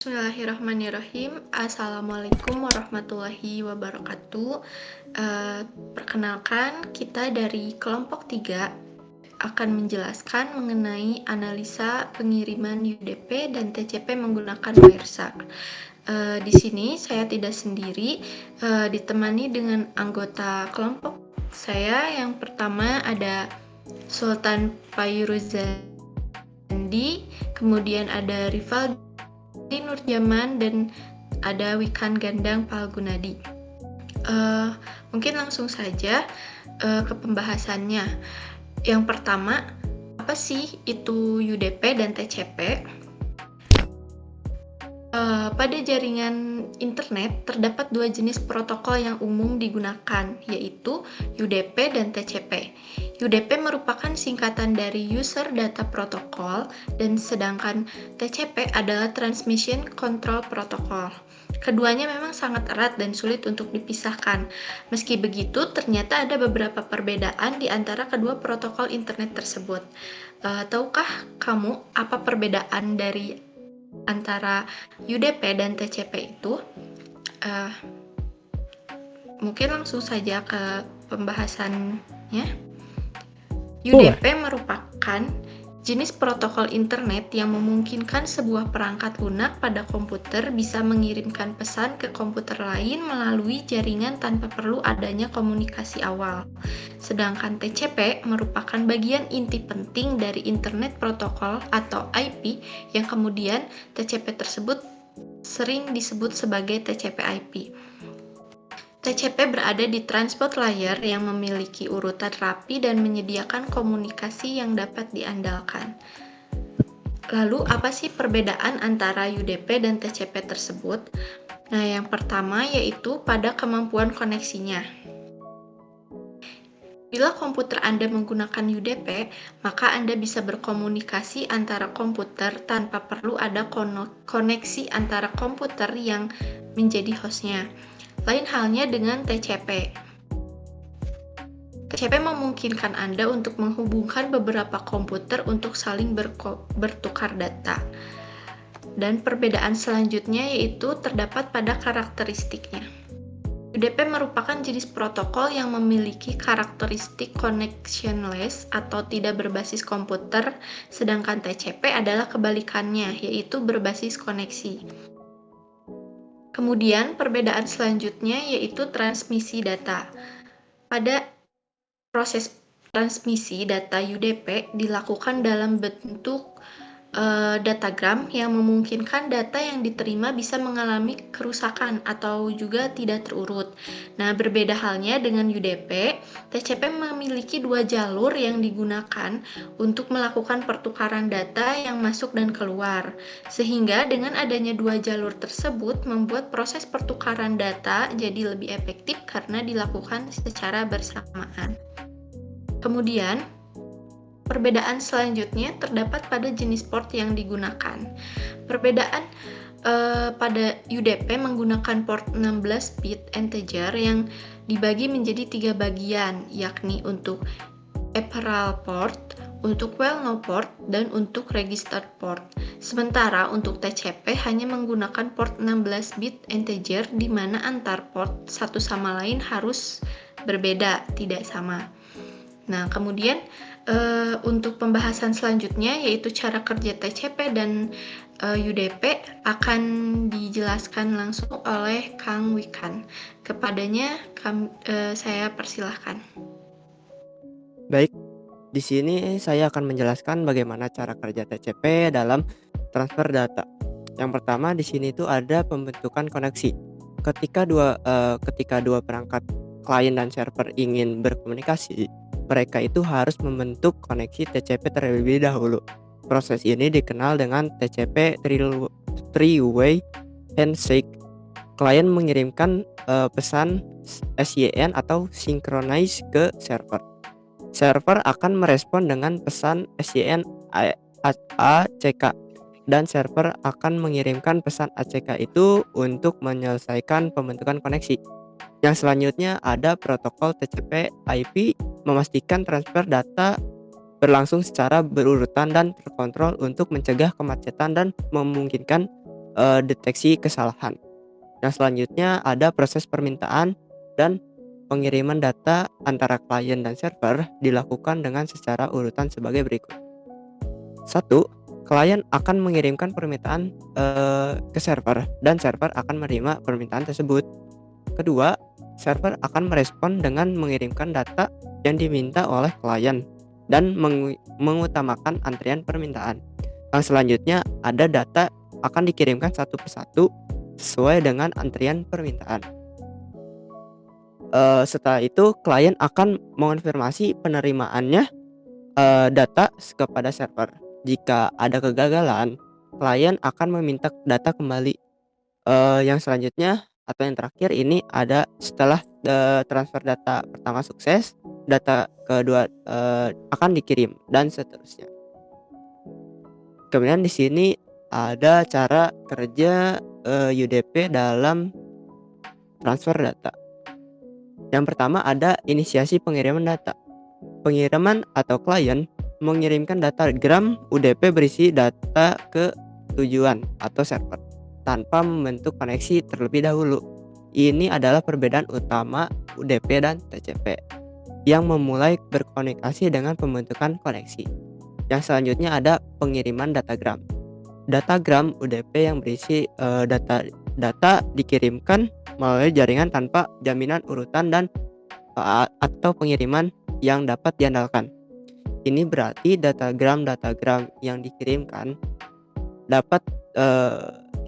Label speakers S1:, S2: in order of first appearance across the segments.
S1: Bismillahirrahmanirrahim. Assalamualaikum warahmatullahi wabarakatuh. Perkenalkan, kita dari kelompok 3 akan menjelaskan mengenai analisa pengiriman UDP dan TCP menggunakan Wireshark. Di sini saya tidak sendiri, ditemani dengan anggota kelompok saya. Yang pertama ada Sultan Fairuzandi, kemudian ada Rivaldi Nurjaman, dan ada Wikan Gandang Palgunadi. Mungkin langsung saja ke pembahasannya. Yang pertama, apa sih itu UDP dan TCP? Pada jaringan internet terdapat dua jenis protokol yang umum digunakan, yaitu UDP dan TCP. UDP merupakan singkatan dari User Data Protocol, dan sedangkan TCP adalah Transmission Control Protocol. Keduanya memang sangat erat dan sulit untuk dipisahkan. Meski begitu, ternyata ada beberapa perbedaan di antara kedua protokol internet tersebut. Tahukah kamu apa perbedaan dari antara UDP dan TCP itu? Mungkin langsung saja ke pembahasannya. UDP merupakan jenis protokol internet yang memungkinkan sebuah perangkat lunak pada komputer bisa mengirimkan pesan ke komputer lain melalui jaringan tanpa perlu adanya komunikasi awal. Sedangkan TCP merupakan bagian inti penting dari Internet Protocol atau IP, yang kemudian TCP tersebut sering disebut sebagai TCP/IP. TCP berada di transport layer yang memiliki urutan rapi dan menyediakan komunikasi yang dapat diandalkan. Lalu, apa sih perbedaan antara UDP dan TCP tersebut? Nah, yang pertama yaitu pada kemampuan koneksinya. Bila komputer Anda menggunakan UDP, maka Anda bisa berkomunikasi antara komputer tanpa perlu ada koneksi antara komputer yang menjadi hostnya. Lain halnya dengan TCP. TCP memungkinkan Anda untuk menghubungkan beberapa komputer untuk saling bertukar data. Dan perbedaan selanjutnya yaitu terdapat pada karakteristiknya. UDP merupakan jenis protokol yang memiliki karakteristik connectionless atau tidak berbasis komputer, sedangkan TCP adalah kebalikannya, yaitu berbasis koneksi. Kemudian perbedaan selanjutnya yaitu transmisi data. Pada proses transmisi data UDP dilakukan dalam bentuk datagram yang memungkinkan data yang diterima bisa mengalami kerusakan atau juga tidak terurut. Nah, berbeda halnya dengan UDP, TCP memiliki dua jalur yang digunakan untuk melakukan pertukaran data yang masuk dan keluar. Sehingga dengan adanya dua jalur tersebut membuat proses pertukaran data jadi lebih efektif karena dilakukan secara bersamaan. Kemudian, perbedaan selanjutnya terdapat pada jenis port yang digunakan. Perbedaan pada UDP menggunakan port 16 bit integer yang dibagi menjadi 3 bagian, yakni untuk Eperal port, untuk well-known port, dan untuk registered port. Sementara untuk TCP hanya menggunakan port 16 bit integer di mana antar port satu sama lain harus berbeda, tidak sama. Nah, kemudian untuk pembahasan selanjutnya yaitu cara kerja TCP dan UDP akan dijelaskan langsung oleh Kang Wikan. Kepadanya saya persilahkan.
S2: Baik, di sini saya akan menjelaskan bagaimana cara kerja TCP dalam transfer data. Yang pertama di sini itu ada pembentukan koneksi. Ketika dua perangkat klien dan server ingin berkomunikasi, mereka itu harus membentuk koneksi TCP terlebih dahulu. Proses ini dikenal dengan TCP three-way handshake. Klien mengirimkan pesan SYN atau synchronize ke server. Server akan merespon dengan pesan SYN ACK dan server akan mengirimkan pesan ACK itu untuk menyelesaikan pembentukan koneksi. Yang selanjutnya ada protokol TCP IP memastikan transfer data berlangsung secara berurutan dan terkontrol untuk mencegah kemacetan dan memungkinkan deteksi kesalahan. Nah, selanjutnya ada proses permintaan dan pengiriman data antara klien dan server dilakukan dengan secara urutan sebagai berikut. 1. Klien akan mengirimkan permintaan ke server dan server akan menerima permintaan tersebut. Kedua, server akan merespon dengan mengirimkan data yang diminta oleh klien dan mengutamakan antrian permintaan. Yang selanjutnya ada data akan dikirimkan satu persatu sesuai dengan antrian permintaan. Setelah itu klien akan mengonfirmasi penerimaannya data kepada server. Jika ada kegagalan, klien akan meminta data kembali. Yang selanjutnya atau yang terakhir ini ada setelah transfer data pertama sukses, data kedua akan dikirim dan seterusnya. Kemudian di sini ada cara kerja UDP dalam transfer data. Yang pertama ada inisiasi pengiriman data. Pengiriman atau klien mengirimkan datagram UDP berisi data ke tujuan atau server tanpa membentuk koneksi terlebih dahulu. Ini adalah perbedaan utama UDP dan TCP yang memulai berkomunikasi dengan pembentukan koneksi. Yang selanjutnya ada pengiriman datagram. Datagram UDP yang berisi data dikirimkan melalui jaringan tanpa jaminan urutan dan atau pengiriman yang dapat diandalkan. Ini berarti datagram yang dikirimkan dapat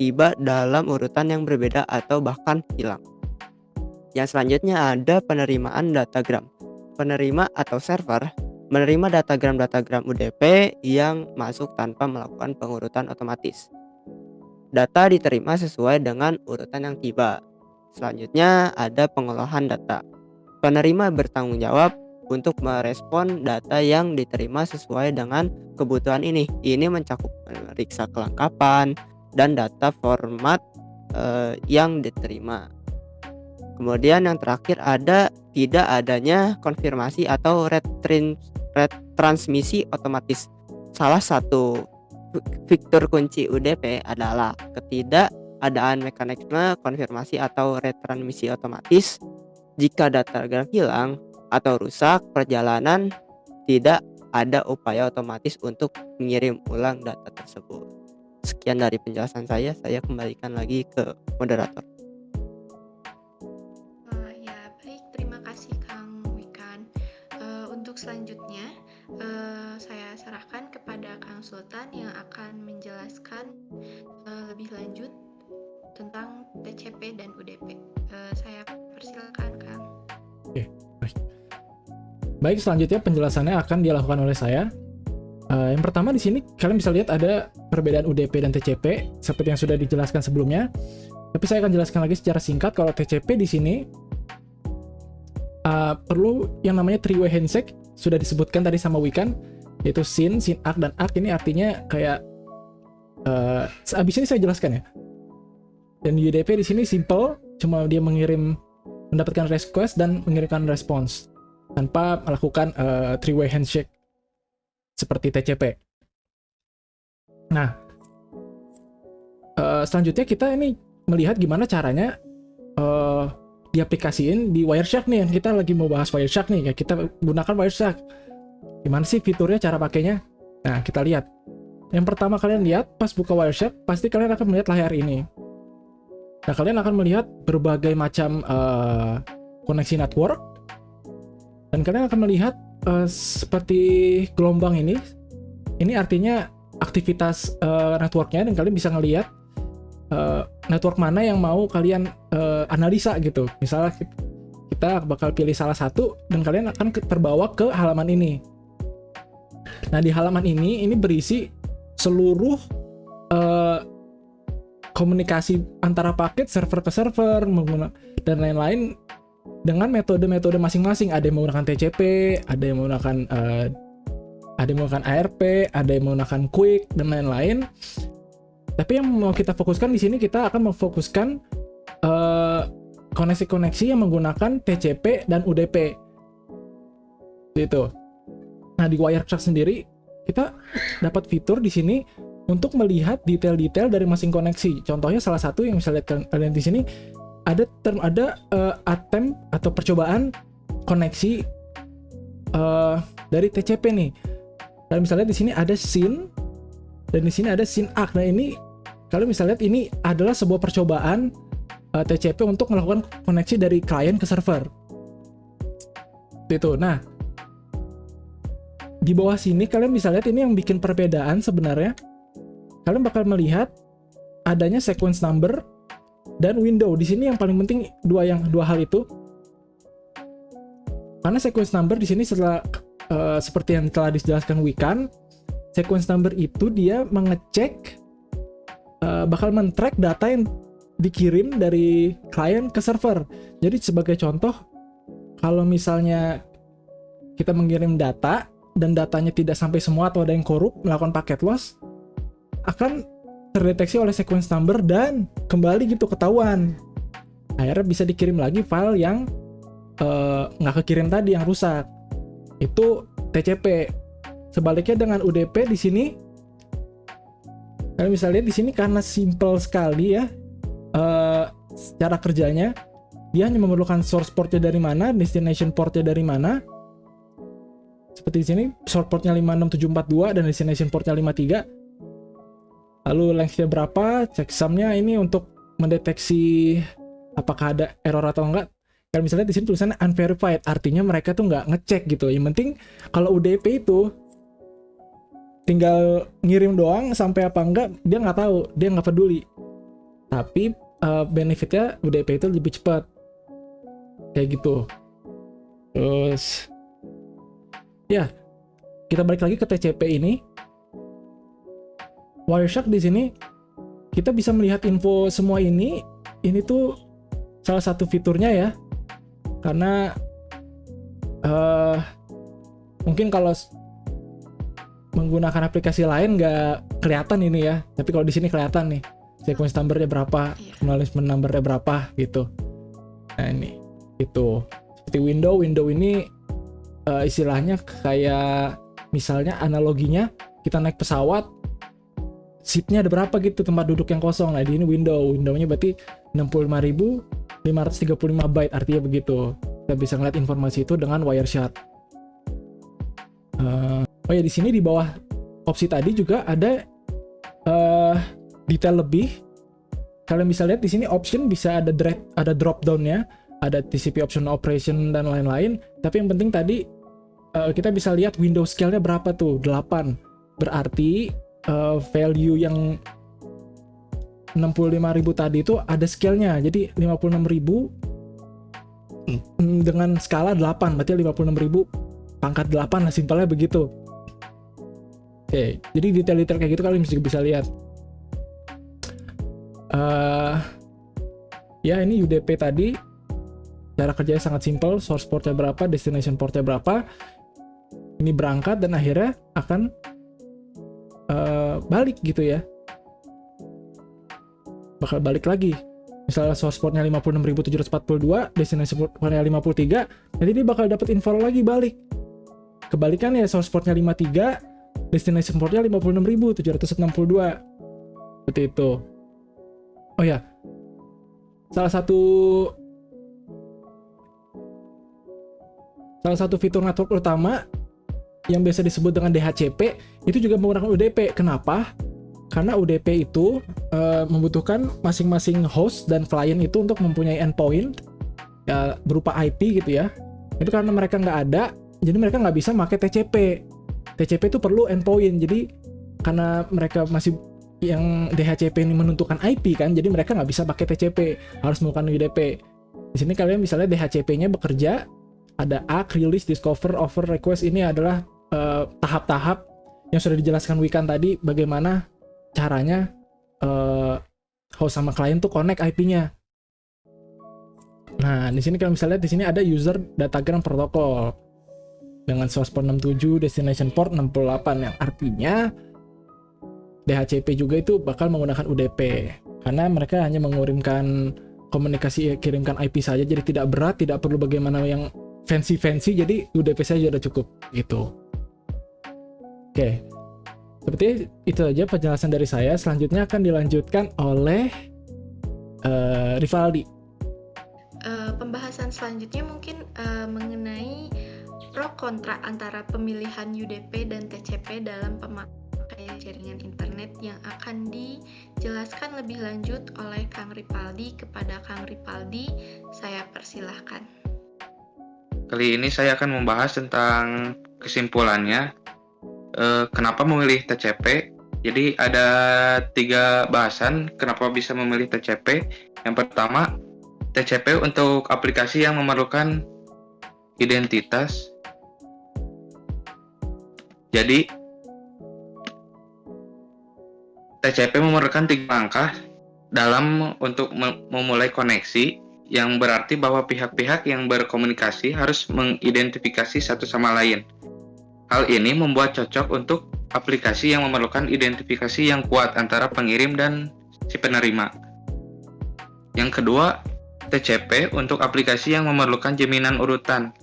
S2: tiba dalam urutan yang berbeda atau bahkan hilang. Yang selanjutnya ada penerimaan datagram. Penerima atau server menerima datagram UDP yang masuk tanpa melakukan pengurutan otomatis. Data diterima sesuai dengan urutan yang tiba. Selanjutnya ada pengolahan data. Penerima bertanggung jawab untuk merespon data yang diterima sesuai dengan kebutuhan ini. Ini mencakup memeriksa kelengkapan dan data format yang diterima. Kemudian yang terakhir ada tidak adanya konfirmasi atau retransmisi otomatis. Salah satu fitur kunci UDP adalah ketidakadaan mekanisme konfirmasi atau retransmisi otomatis. Jika datagram hilang atau rusak perjalanan, tidak ada upaya otomatis untuk mengirim ulang data tersebut. Sekian dari penjelasan saya kembalikan lagi ke moderator.
S1: Ya, baik, terima kasih Kang Wikan. Untuk selanjutnya, saya serahkan kepada Kang Sultan yang akan menjelaskan lebih lanjut tentang TCP dan UDP. Saya persilakan Kang.
S3: Oke, baik. Baik, selanjutnya penjelasannya akan dilakukan oleh saya. Yang pertama di sini kalian bisa lihat ada perbedaan UDP dan TCP seperti yang sudah dijelaskan sebelumnya. Tapi saya akan jelaskan lagi secara singkat kalau TCP di sini perlu yang namanya three-way handshake, sudah disebutkan tadi sama Wikan, yaitu SYN, ACK, dan ACK. Ini artinya kayak habis ini saya jelaskan ya. Dan UDP di sini simple, cuma dia mendapatkan request dan mengirimkan response tanpa melakukan three-way handshake seperti TCP. Nah, selanjutnya kita ini melihat gimana caranya diaplikasiin di Wireshark nih. Kita lagi mau bahas Wireshark nih, ya kita gunakan Wireshark. Gimana sih fiturnya, cara pakainya? Nah, kita lihat. Yang pertama kalian lihat, pas buka Wireshark, pasti kalian akan melihat layar ini. Nah, kalian akan melihat berbagai macam koneksi network. Dan kalian akan melihat seperti gelombang ini. Ini artinya aktivitas networknya, dan kalian bisa ngelihat network mana yang mau kalian analisa gitu. Misalnya kita bakal pilih salah satu, dan kalian akan terbawa ke halaman ini. Nah, di halaman ini berisi seluruh komunikasi antara paket server ke server dan lain-lain dengan metode-metode masing-masing. Ada yang menggunakan TCP, ada yang menggunakan ARP, ada yang menggunakan QUIC dan lain-lain. Tapi yang mau kita fokuskan di sini, kita akan memfokuskan koneksi-koneksi yang menggunakan TCP dan UDP. Gitu. Nah, di Wireshark sendiri kita dapat fitur di sini untuk melihat detail-detail dari masing koneksi. Contohnya salah satu yang bisa lihat kalian di sini ada attempt atau percobaan koneksi dari TCP nih. Kalian bisa lihat di sini ada SYN dan di sini ada SYN-ACK. Nah ini kalian bisa lihat ini adalah sebuah percobaan TCP untuk melakukan koneksi dari klien ke server. Itu. Nah, di bawah sini kalian bisa lihat ini yang bikin perbedaan sebenarnya. Kalian bakal melihat adanya sequence number dan window. Di sini yang paling penting dua hal itu. Karena sequence number di sini setelah seperti yang telah dijelaskan Wikan, sequence number itu dia mengecek bakal men-track data yang dikirim dari klien ke server. Jadi sebagai contoh, kalau misalnya kita mengirim data dan datanya tidak sampai semua atau ada yang korup melakukan paket loss, akan terdeteksi oleh sequence number dan kembali gitu ketahuan. Akhirnya bisa dikirim lagi file yang nggak kekirim tadi, yang rusak. Itu TCP. Sebaliknya dengan UDP di sini, kalian bisa lihat di sini karena simple sekali ya cara kerjanya. Dia hanya memerlukan source portnya dari mana, destination portnya dari mana. Seperti di sini, source portnya 56742 dan destination portnya 53. Lalu lengthnya berapa, checksumnya ini untuk mendeteksi apakah ada error atau enggak. Kalian bisa lihat di sini tulisannya unverified, artinya mereka tuh nggak ngecek gitu. Yang penting kalau UDP itu tinggal ngirim doang, sampai apa enggak dia nggak tahu, dia nggak peduli. Tapi benefitnya UDP itu lebih cepat, kayak gitu. Terus ya, kita balik lagi ke TCP ini. Wireshark di sini kita bisa melihat info semua ini. Ini tuh salah satu fiturnya ya. Karena mungkin kalau menggunakan aplikasi lain nggak kelihatan ini ya. Tapi kalau di sini kelihatan nih. Sequence numbernya berapa, acknowledgement numbernya berapa gitu. Nah ini, itu. Seperti window ini istilahnya kayak misalnya analoginya kita naik pesawat, seatnya ada berapa gitu, tempat duduk yang kosong. Nah di ini windownya berarti 65.535 byte, artinya begitu. Kita bisa ngeliat informasi itu dengan Wireshark. Oh ya, di sini di bawah opsi tadi juga ada detail lebih. Kalian bisa lihat di sini option bisa ada drop down-nya, ada TCP option operation dan lain-lain. Tapi yang penting tadi kita bisa lihat window scale-nya berapa tuh, 8. Berarti value yang 65.000 tadi itu ada scale-nya. Jadi 56.000 dengan skala 8, berarti 56.000 pangkat 8 lah, simpelnya begitu. Oke, jadi detail-detail kayak gitu kalian bisa lihat. Ya ini UDP tadi, cara kerjanya sangat simpel. Source portnya berapa, destination portnya berapa, ini berangkat dan akhirnya akan balik gitu ya, bakal balik lagi. Misalnya source portnya 56.742, destination portnya 53, nanti dia bakal dapat info lagi balik. Kebalikan ya, source portnya 53, destination portnya 56.762. Seperti itu. Oh ya, salah satu fitur network utama yang biasa disebut dengan DHCP itu juga menggunakan UDP. Kenapa? Karena UDP itu membutuhkan masing-masing host dan klien itu untuk mempunyai endpoint ya, berupa IP gitu ya. Itu karena mereka nggak ada, jadi mereka nggak bisa pakai TCP. TCP itu perlu endpoint. Jadi karena mereka masih yang DHCP ini menentukan IP kan, jadi mereka nggak bisa pakai TCP, harus menggunakan UDP. Di sini kalian misalnya DHCP-nya bekerja, ada ACK, release, discover, offer, request. Ini adalah tahap-tahap yang sudah dijelaskan Wikan tadi, bagaimana caranya host sama klien tuh connect IP-nya. Nah, di sini kalian bisa lihat di sini ada user datagram protocol dengan source port 67, destination port 68, yang artinya DHCP juga itu bakal menggunakan UDP karena mereka hanya mengirimkan komunikasi, kirimkan IP saja, jadi tidak berat, tidak perlu bagaimana yang fancy, jadi UDP saja sudah cukup gitu. Oke. Seperti itu aja penjelasan dari saya. Selanjutnya akan dilanjutkan oleh Rivaldi.
S1: Pembahasan selanjutnya mungkin mengenai pro kontra antara pemilihan UDP dan TCP dalam pemakaian jaringan internet yang akan dijelaskan lebih lanjut oleh Kang Ripaldi. Kepada Kang Ripaldi, saya persilahkan.
S4: Kali ini saya akan membahas tentang kesimpulannya, kenapa memilih TCP. Jadi ada 3 bahasan kenapa bisa memilih TCP. Yang pertama, TCP untuk aplikasi yang memerlukan identitas. Jadi TCP memerlukan 3 langkah dalam untuk memulai koneksi, yang berarti bahwa pihak-pihak yang berkomunikasi harus mengidentifikasi satu sama lain. Hal ini membuat cocok untuk aplikasi yang memerlukan identifikasi yang kuat antara pengirim dan si penerima. Yang kedua, TCP untuk aplikasi yang memerlukan jaminan urutan.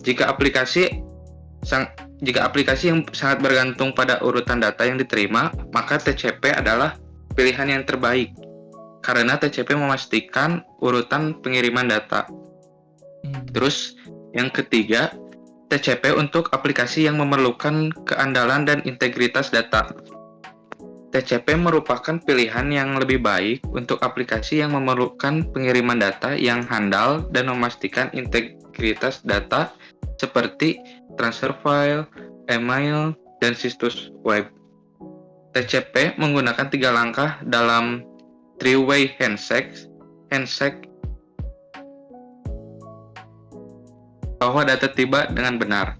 S4: Jika aplikasi yang sangat bergantung pada urutan data yang diterima, maka TCP adalah pilihan yang terbaik, karena TCP memastikan urutan pengiriman data. Terus, yang ketiga, TCP untuk aplikasi yang memerlukan keandalan dan integritas data. TCP merupakan pilihan yang lebih baik untuk aplikasi yang memerlukan pengiriman data yang handal dan memastikan integritas data seperti transfer file, email, dan situs web. TCP menggunakan 3 langkah dalam three-way handshake bahwa data tiba dengan benar.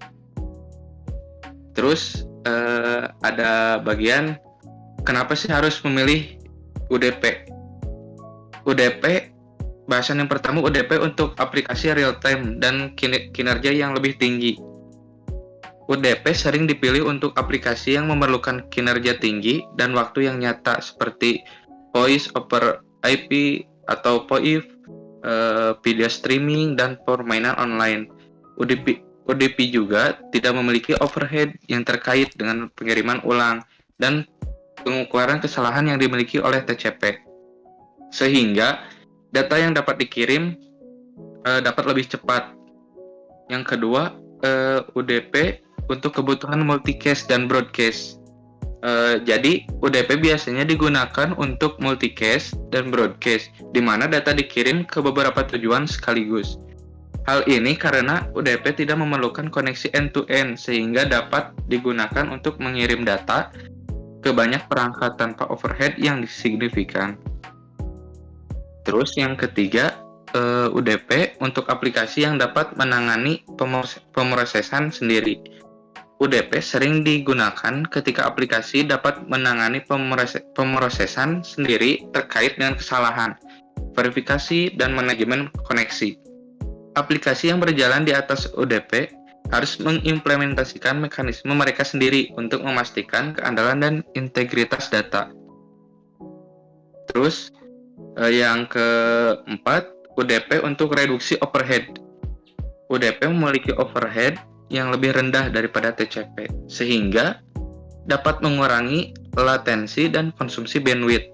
S4: Terus ada bagian kenapa sih harus memilih UDP? UDP, bahasan yang pertama, UDP untuk aplikasi real time dan kinerja yang lebih tinggi. UDP sering dipilih untuk aplikasi yang memerlukan kinerja tinggi dan waktu yang nyata seperti Voice over IP atau VoIP, video streaming, dan permainan online. UDP juga tidak memiliki overhead yang terkait dengan pengiriman ulang dan pengukuran kesalahan yang dimiliki oleh TCP, sehingga data yang dapat dikirim dapat lebih cepat. Yang kedua, UDP untuk kebutuhan multicast dan broadcast. Jadi UDP biasanya digunakan untuk multicast dan broadcast, di mana data dikirim ke beberapa tujuan sekaligus. Hal ini karena UDP tidak memerlukan koneksi end-to-end, sehingga dapat digunakan untuk mengirim data ke banyak perangkat tanpa overhead yang signifikan. Terus yang ketiga, UDP untuk aplikasi yang dapat menangani pemrosesan sendiri. UDP sering digunakan ketika aplikasi dapat menangani pemrosesan sendiri terkait dengan kesalahan, verifikasi, dan manajemen koneksi. Aplikasi yang berjalan di atas UDP harus mengimplementasikan mekanisme mereka sendiri untuk memastikan keandalan dan integritas data. Terus, yang keempat, UDP untuk reduksi overhead. UDP memiliki overhead yang lebih rendah daripada TCP, sehingga dapat mengurangi latensi dan konsumsi bandwidth.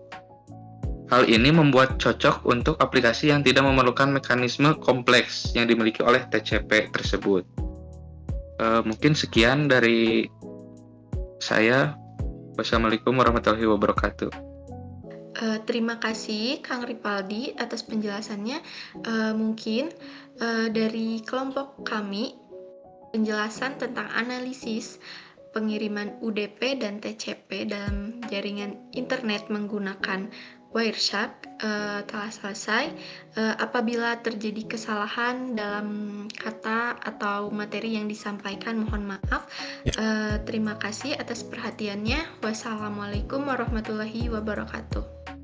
S4: Hal ini membuat cocok untuk aplikasi yang tidak memerlukan mekanisme kompleks yang dimiliki oleh TCP tersebut. Mungkin sekian dari saya. Wassalamualaikum warahmatullahi wabarakatuh.
S1: Terima kasih Kang Ripaldi atas penjelasannya. Mungkin dari kelompok kami, penjelasan tentang analisis pengiriman UDP dan TCP dalam jaringan internet menggunakan Wireshark telah selesai. Apabila terjadi kesalahan dalam kata atau materi yang disampaikan, mohon maaf. Terima kasih atas perhatiannya. Wassalamualaikum warahmatullahi wabarakatuh.